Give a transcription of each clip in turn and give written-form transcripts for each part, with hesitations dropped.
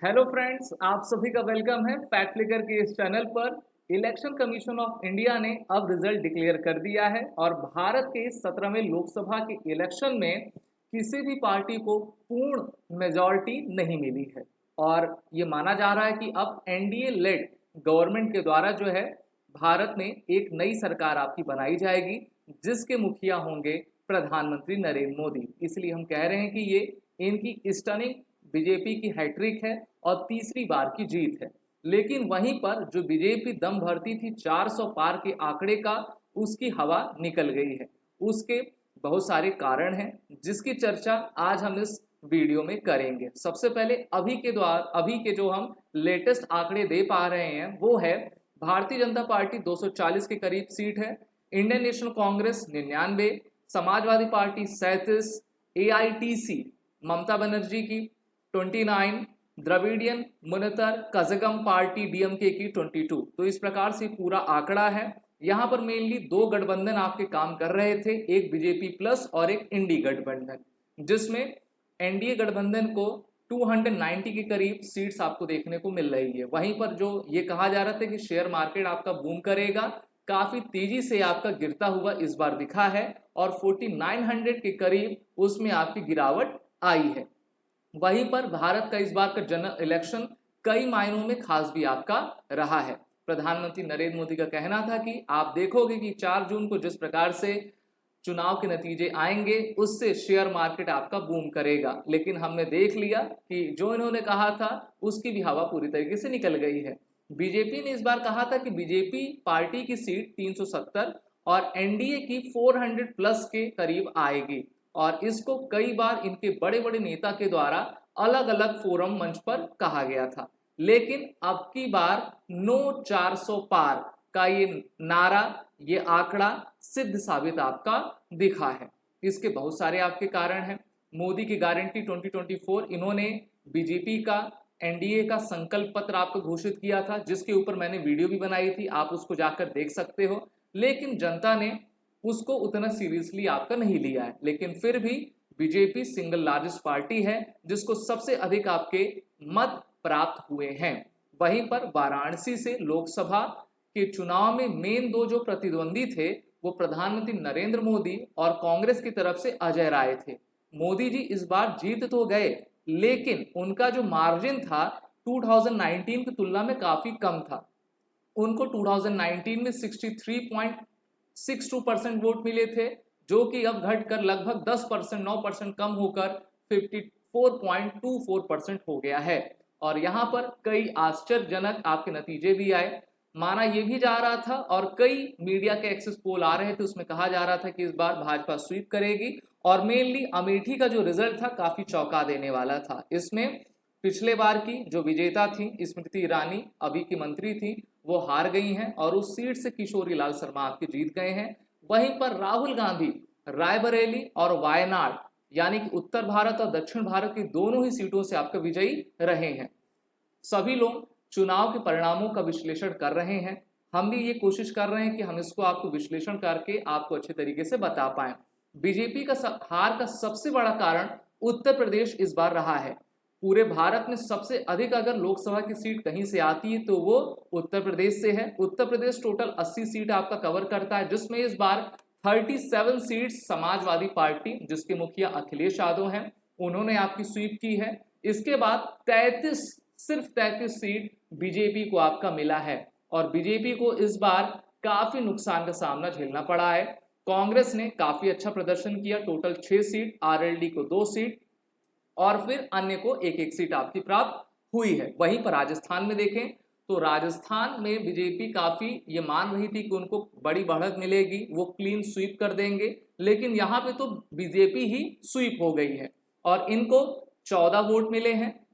Hello friends, आप सभी का वेलकम है फैक्ट क्लिकर के इस चैनल पर। इलेक्शन कमीशन ऑफ इंडिया ने अब रिजल्ट डिक्लेयर कर दिया है और भारत के 17वें लोकसभा के इलेक्शन में किसी भी पार्टी को पूर्ण मेजॉरिटी नहीं मिली है। और ये माना जा रहा है कि अब एनडीए लेड गवर्नमेंट के द्वारा जो है भारत में एक नई सरकार आपकी बनाई जाएगी, जिसके मुखिया होंगे प्रधानमंत्री नरेंद्र मोदी। इसलिए हम कह रहे हैं कि ये इनकी स्टनिंग बीजेपी की हैट्रिक है और तीसरी बार की जीत है। लेकिन वहीं पर जो बीजेपी दम भरती थी 400 पार के आंकड़े का, उसकी हवा निकल गई है। उसके बहुत सारे कारण हैं जिसकी चर्चा आज हम इस वीडियो में करेंगे। सबसे पहले अभी के जो हम लेटेस्ट आंकड़े दे पा रहे हैं वो है भारतीय जनता पार्टी 240 के करीब सीट है, Indian National Congress 99, Samajwadi party 37, AITC Mamata Banerjee की 29, द्रविडियन मुनेतर कजगम पार्टी डीएमके की 22। तो इस प्रकार से पूरा आंकड़ा है। यहां पर मेनली दो गठबंधन आपके काम कर रहे थे, एक बीजेपी प्लस और एक इंडी गठबंधन, जिसमें एनडीए गठबंधन को 290 के करीब सीट्स आपको देखने को मिल रही है। वहीं पर जो ये कहा जा रहा था कि शेयर मार्केट आपका बूम करेगा, काफी तेजी से आपका गिरता हुआ इस बार दिखा है और 4900 के करीब उसमें आपकी गिरावट आई है। वहीं पर भारत का इस बार का जनरल इलेक्शन कई मायनों में खास भी आपका रहा है। प्रधानमंत्री नरेंद्र मोदी का कहना था कि आप देखोगे कि 4 जून को जिस प्रकार से चुनाव के नतीजे आएंगे उससे शेयर मार्केट आपका बूम करेगा, लेकिन हमने देख लिया कि जो इन्होंने कहा था उसकी भी हवा पूरी तरीके से निकल गई है। बीजेपी ने इस बार कहा था कि बीजेपी पार्टी की सीट 370 और एनडीए की 400 प्लस के करीब आएगी, और इसको कई बार इनके बड़े बड़े नेता के द्वारा अलग अलग फोरम मंच पर कहा गया था। लेकिन अब की बार नो 400 पार का ये नारा, ये आंकड़ा सिद्ध साबित आपका दिखा है। इसके बहुत सारे आपके कारण हैं। मोदी की गारंटी 2024, इन्होंने बीजेपी का एनडीए का संकल्प पत्र आपको घोषित किया था, जिसके ऊपर मैंने वीडियो भी बनाई थी, आप उसको जाकर देख सकते हो। लेकिन जनता ने उसको उतना सीरियसली आपका नहीं लिया है। लेकिन फिर भी बीजेपी सिंगल लार्जेस्ट पार्टी है जिसको सबसे अधिक आपके मत प्राप्त हुए हैं। वहीं पर वाराणसी से लोकसभा के चुनाव में मेन दो जो प्रतिद्वंदी थे वो प्रधानमंत्री नरेंद्र मोदी और कांग्रेस की तरफ से अजय राय थे। मोदी जी इस बार जीत तो गए, लेकिन उनका जो मार्जिन था 2019 की तुलना में काफी कम था। उनको 2019 में 63.62% वोट मिले थे, जो कि अब घटकर लगभग 10%, 9% कम होकर 54.24% हो गया है। और यहां पर कई आश्चर्यजनक आपके नतीजे भी आए। माना यह भी जा रहा था और कई मीडिया के एक्सेस पोल आ रहे थे, उसमें कहा जा रहा था कि इस बार भाजपा स्वीप करेगी। और मेनली अमेठी का जो रिजल्ट था काफी चौंका देने वाला था। इसमें पिछले बार की जो विजेता थी स्मृति ईरानी, अभी की मंत्री थी, वो हार गई हैं और उस सीट से किशोरी लाल शर्मा आपके जीत गए हैं। वहीं पर राहुल गांधी रायबरेली और वायनाड यानी कि उत्तर भारत और दक्षिण भारत की दोनों ही सीटों से आपके विजयी रहे हैं। सभी लोग चुनाव के परिणामों का विश्लेषण कर रहे हैं। हम भी ये कोशिश कर रहे हैं कि हम इसको आपको विश्लेषण करके आपको अच्छे तरीके से बता पाए। बीजेपी का हार का सबसे बड़ा कारण उत्तर प्रदेश इस बार रहा है। पूरे भारत में सबसे अधिक अगर लोकसभा की सीट कहीं से आती है तो वो उत्तर प्रदेश से है। उत्तर प्रदेश टोटल 80 सीट आपका कवर करता है, जिसमें इस बार 37 सीट समाजवादी पार्टी, जिसके मुखिया अखिलेश यादव हैं, उन्होंने आपकी स्वीप की है। इसके बाद 33, सिर्फ 33 सीट बीजेपी को आपका मिला है और बीजेपी को इस बार काफी नुकसान का सामना झेलना पड़ा है। कांग्रेस ने काफी अच्छा प्रदर्शन किया, टोटल 6 सीट, आरएलडी को 2 सीट और फिर अन्य को एक एक सीट आपकी प्राप्त हुई है। वहीं पर राजस्थान में देखें तो राजस्थान में बीजेपी काफी ये मान रही थी कि उनको बड़ी बढ़त मिलेगी, वो क्लीन स्वीप कर देंगे, लेकिन यहाँ पे तो बीजेपी ही स्वीप हो गई है और इनको 14 वोट मिले हैं।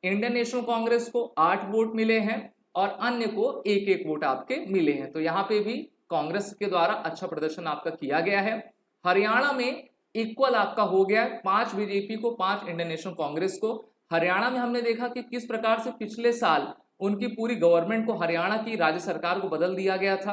इंडियन नेशनल कांग्रेस को 8 वोट मिले हैं और अन्य को एक एक वोट आपके मिले हैं। तो यहाँ पे भी कांग्रेस के द्वारा अच्छा प्रदर्शन आपका किया गया है। हरियाणा में इक्वल आपका हो गया, 5 बीजेपी को, 5 इंडियन नेशनल कांग्रेस को। हरियाणा में हमने देखा कि किस प्रकार से पिछले साल उनकी पूरी गवर्नमेंट को, हरियाणा की राज्य सरकार को बदल दिया गया था।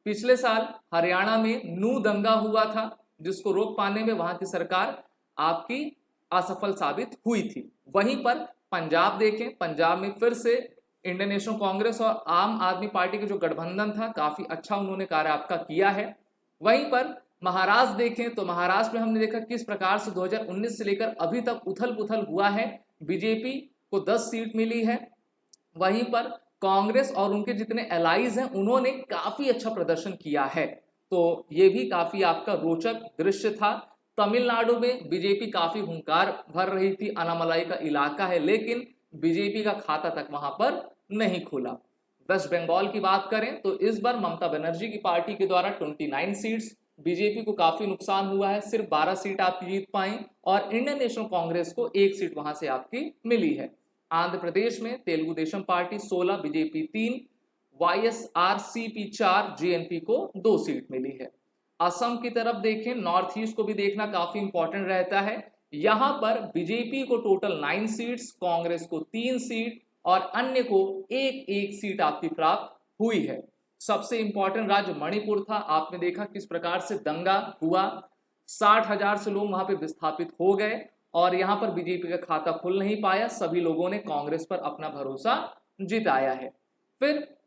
पिछले साल हरियाणा में नू दंगा हुआ था, जिसको रोक पाने में वहां की सरकार आपकी असफल साबित हुई थी। वहीं पर पंजाब देखें, पंजाब में फिर से इंडियन नेशनल कांग्रेस और आम आदमी पार्टी के जो गठबंधन था काफी अच्छा उन्होंने कार्य आपका किया है। वहीं पर महाराष्ट्र देखें तो महाराष्ट्र में हमने देखा किस प्रकार से 2019 से लेकर अभी तक उथल पुथल हुआ है। बीजेपी को 10 सीट मिली है, वहीं पर कांग्रेस और उनके जितने एलाइज हैं उन्होंने काफी अच्छा प्रदर्शन किया है। तो ये भी काफी आपका रोचक दृश्य था। तमिलनाडु में बीजेपी काफी हुंकार भर रही थी, अनामलाई का इलाका है, लेकिन बीजेपी का खाता तक वहां पर नहीं खुला। वेस्ट बंगाल की बात करें तो इस बार ममता बनर्जी की पार्टी के द्वारा 29 सीट्स, बीजेपी को काफी नुकसान हुआ है, सिर्फ 12 सीट आप जीत पाई और इंडियन नेशनल कांग्रेस को 1 सीट वहां से आपकी मिली है। आंध्र प्रदेश में Telugu Desam party 16, BJP 3, YSRCP 4, JNP को 2 सीट मिली है। असम की तरफ देखें, नॉर्थ ईस्ट को भी देखना काफी इंपॉर्टेंट रहता है। यहां पर बीजेपी को टोटल 9 सीट्स, कांग्रेस को 3 सीट और अन्य को एक एक सीट आपकी प्राप्त हुई है। सबसे इंपॉर्टेंट राज्य मणिपुर था, आपने देखा किस प्रकार से दंगा हुआ, 60,000 से लोग वहां पे विस्थापित हो गए और यहां पर बीजेपी का खाता खुल नहीं पाया, सभी लोगों ने कांग्रेस पर अपना भरोसा जिताया है। फिर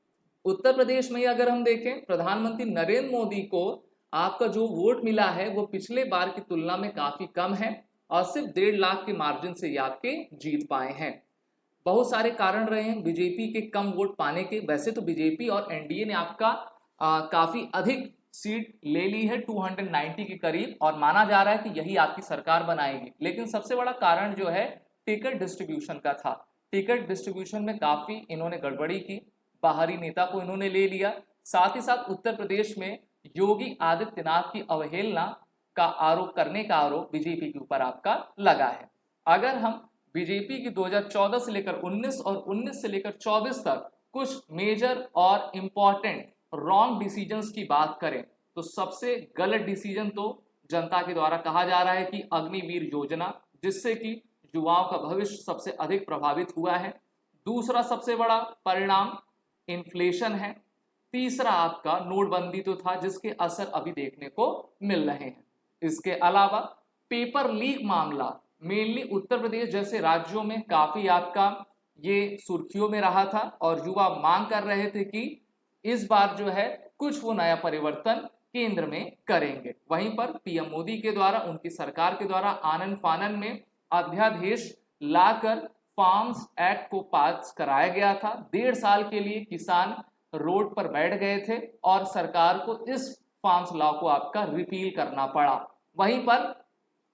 उत्तर प्रदेश में अगर हम देखें, प्रधानमंत्री नरेंद्र मोदी को आपका जो वोट मिला है वो पिछले बार की तुलना में काफी कम है और सिर्फ 1.5 लाख के मार्जिन से ये आपके जीत पाए हैं। बहुत सारे कारण रहे हैं बीजेपी के कम वोट पाने के। वैसे तो बीजेपी और एनडीए ने आपका काफी अधिक सीट ले ली है, 290 के करीब, और माना जा रहा है कि यही आपकी सरकार बनाएगी। लेकिन सबसे बड़ा कारण जो है टिकट डिस्ट्रीब्यूशन का था। टिकट डिस्ट्रीब्यूशन में काफी इन्होंने गड़बड़ी की, बाहरी नेता को इन्होंने ले लिया। साथ ही साथ उत्तर प्रदेश में योगी आदित्यनाथ की अवहेलना का आरोप करने का आरोप बीजेपी के ऊपर आपका लगा है। अगर हम बीजेपी की 2014 से लेकर 19 और 19 से लेकर 24 तक कुछ मेजर और इंपॉर्टेंट रॉन्ग डिसीजंस की बात करें तो सबसे गलत डिसीजन तो जनता के द्वारा कहा जा रहा है कि अग्निवीर योजना, जिससे कि युवाओं का भविष्य सबसे अधिक प्रभावित हुआ है। दूसरा सबसे बड़ा परिणाम इन्फ्लेशन है। तीसरा आपका नोटबंदी तो था, जिसके असर अभी देखने को मिल रहे हैं। इसके अलावा पेपर लीक मामला मेनली उत्तर प्रदेश जैसे राज्यों में काफी आपका ये सुर्खियों में रहा था और युवा मांग कर रहे थे कि इस बार जो है कुछ वो नया परिवर्तन केंद्र में करेंगे। वहीं पर पीएम मोदी के द्वारा, उनकी सरकार के द्वारा आनन फानन में अध्यादेश लाकर फार्म्स एक्ट को पास कराया गया था। 1.5 साल के लिए किसान रोड पर बैठ गए थे और सरकार को इस फार्म्स लॉ को आपका रिपील करना पड़ा। वहीं पर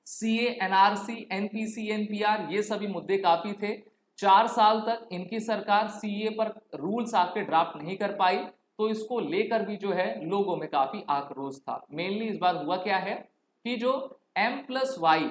सीए, एनआरसी, एनपीसी, एनपीआर, ये सभी मुद्दे काफी थे। 4 साल तक इनकी सरकार सीए पर रूल्स आपके ड्राफ्ट नहीं कर पाई, तो इसको लेकर भी जो है लोगों में काफी आक्रोश था। मेनली इस बार हुआ क्या है कि जो M+Y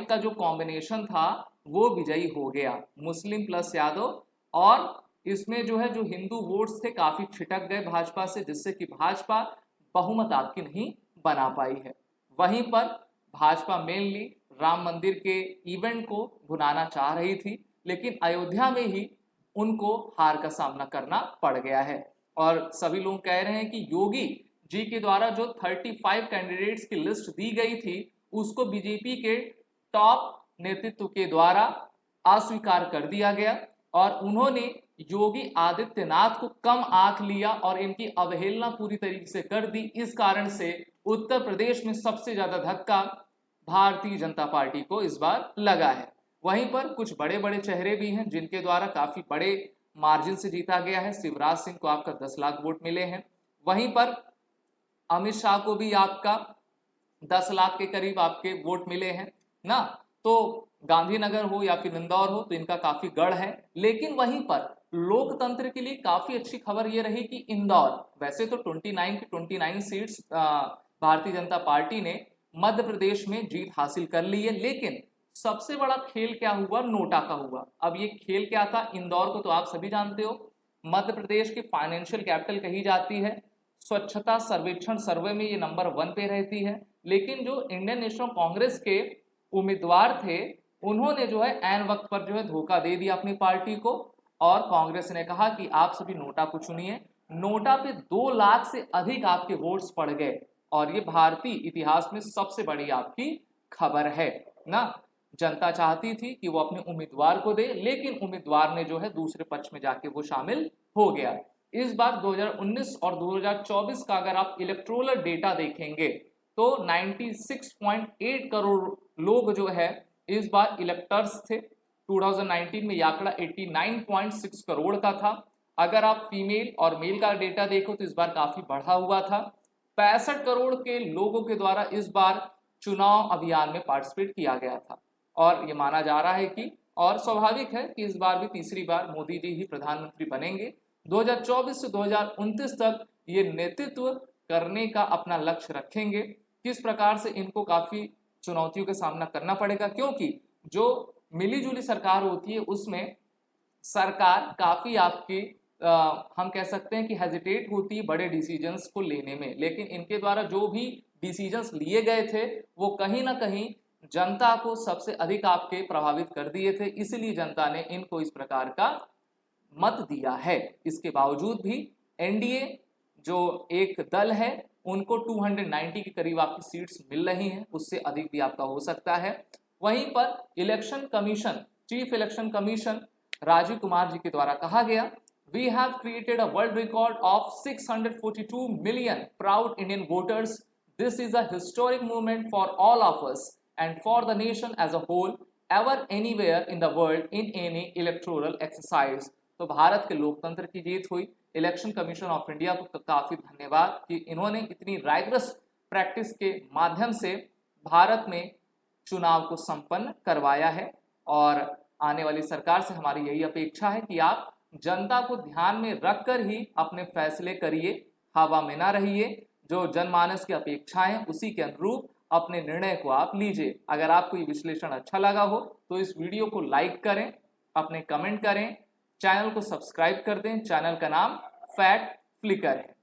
का जो कॉम्बिनेशन था वो विजयी हो गया, मुस्लिम प्लस यादव, और इसमें जो है जो हिंदू वोट्स थे काफी छिटक गए भाजपा से, जिससे कि भाजपा बहुमत आपकी नहीं बना पाई है। वहीं पर भाजपा मेनली राम मंदिर के इवेंट को भुनाना चाह रही थी, लेकिन अयोध्या में ही उनको हार का सामना करना पड़ गया है। और सभी लोग कह रहे हैं कि योगी जी के द्वारा जो 35 कैंडिडेट्स की लिस्ट दी गई थी उसको बीजेपी के टॉप नेतृत्व के द्वारा अस्वीकार कर दिया गया और उन्होंने योगी आदित्यनाथ को कम आंक लिया और इनकी अवहेलना पूरी तरीके से कर दी। इस कारण से उत्तर प्रदेश में सबसे ज्यादा धक्का भारतीय जनता पार्टी को इस बार लगा है। वहीं पर कुछ बड़े बड़े चेहरे भी हैं जिनके द्वारा काफी बड़े मार्जिन से जीता गया है। शिवराज सिंह को आपका 10 लाख वोट मिले हैं। वहीं पर अमित शाह को भी आपका 10 लाख के करीब आपके वोट मिले हैं ना। तो गांधीनगर हो या फिर इंदौर हो तो इनका काफी गढ़ है। लेकिन वहीं पर लोकतंत्र के लिए काफी अच्छी खबर यह रही कि इंदौर, वैसे तो 29 की 29 सीट्स भारतीय जनता पार्टी ने मध्य प्रदेश में जीत हासिल कर ली है, लेकिन सबसे बड़ा खेल क्या हुआ, नोटा का हुआ। अब ये खेल क्या था, इंदौर को तो आप सभी जानते हो, मध्य प्रदेश की फाइनेंशियल कैपिटल कही जाती है। स्वच्छता सर्वेक्षण सर्वे में ये नंबर 1 पे रहती है। लेकिन जो इंडियन नेशनल कांग्रेस के उम्मीदवार थे उन्होंने जो है ऐन वक्त पर जो है धोखा दे दिया अपनी पार्टी को और कांग्रेस ने कहा कि आप सभी नोटा को चुनिए। नोटा पे 2 लाख से अधिक आपके वोट्स पड़ गए और ये भारतीय इतिहास में सबसे बड़ी आपकी खबर है ना। जनता चाहती थी कि वो अपने उम्मीदवार को दे, लेकिन उम्मीदवार ने जो है दूसरे पक्ष में जाके वो शामिल हो गया। इस बार 2019 और 2024 का अगर आप इलेक्टोरल डेटा देखेंगे तो 96.8 करोड़ लोग जो है इस बार इलेक्टर्स थे। 2019 में ये आंकड़ा 89.6 करोड़ का था। अगर आप फीमेल और मेल का डेटा देखो तो इस बार काफी बढ़ा हुआ था। 65 करोड़ के लोगों के द्वारा इस बार चुनाव अभियान में पार्टिसिपेट किया गया था और ये माना जा रहा है कि और स्वाभाविक है कि इस बार भी तीसरी बार मोदी जी ही प्रधानमंत्री बनेंगे। 2024 से 2029 तक ये नेतृत्व करने का अपना लक्ष्य रखेंगे। किस प्रकार से इनको काफी चुनौतियों का सामना करना पड़ेगा, क्योंकि जो मिलीजुली सरकार होती है उसमें सरकार काफी आपकी हम कह सकते हैं कि हेजिटेट होती है बड़े डिसीजंस को लेने में, लेकिन इनके द्वारा जो भी डिसीजंस लिए गए थे वो कहीं ना कहीं जनता को सबसे अधिक आपके प्रभावित कर दिए थे, इसलिए जनता ने इनको इस प्रकार का मत दिया है। इसके बावजूद भी एनडीए जो एक दल है उनको 290 के करीब आपकी सीट्स मिल रही हैं, उससे अधिक भी आपका हो सकता है। वहीं पर election commission, chief election commission Rajiv Kumar ji के द्वारा कहा गया, we have created a world record of 642 million proud Indian voters. This is a historic movement for all of us and for the nation as a whole ever anywhere in the world in any electoral exercise. तो भारत के लोकतंत्र की जीत हुई। Election commission of India को काफी धन्यवाद कि इन्होंने इतनी राइगरस प्रैक्टिस के माध्यम से भारत में चुनाव को संपन्न करवाया है। और आने वाली सरकार से हमारी यही अपेक्षा है कि आप जनता को ध्यान में रखकर ही अपने फैसले करिए, हवा में ना रहिए। जो जनमानस की अपेक्षाएं उसी के अनुरूप अपने निर्णय को आप लीजिए। अगर आपको ये विश्लेषण अच्छा लगा हो तो इस वीडियो को लाइक करें, अपने कमेंट करें, चैनल को सब्सक्राइब कर दें। चैनल का नाम फैक्ट फ्लिकर है।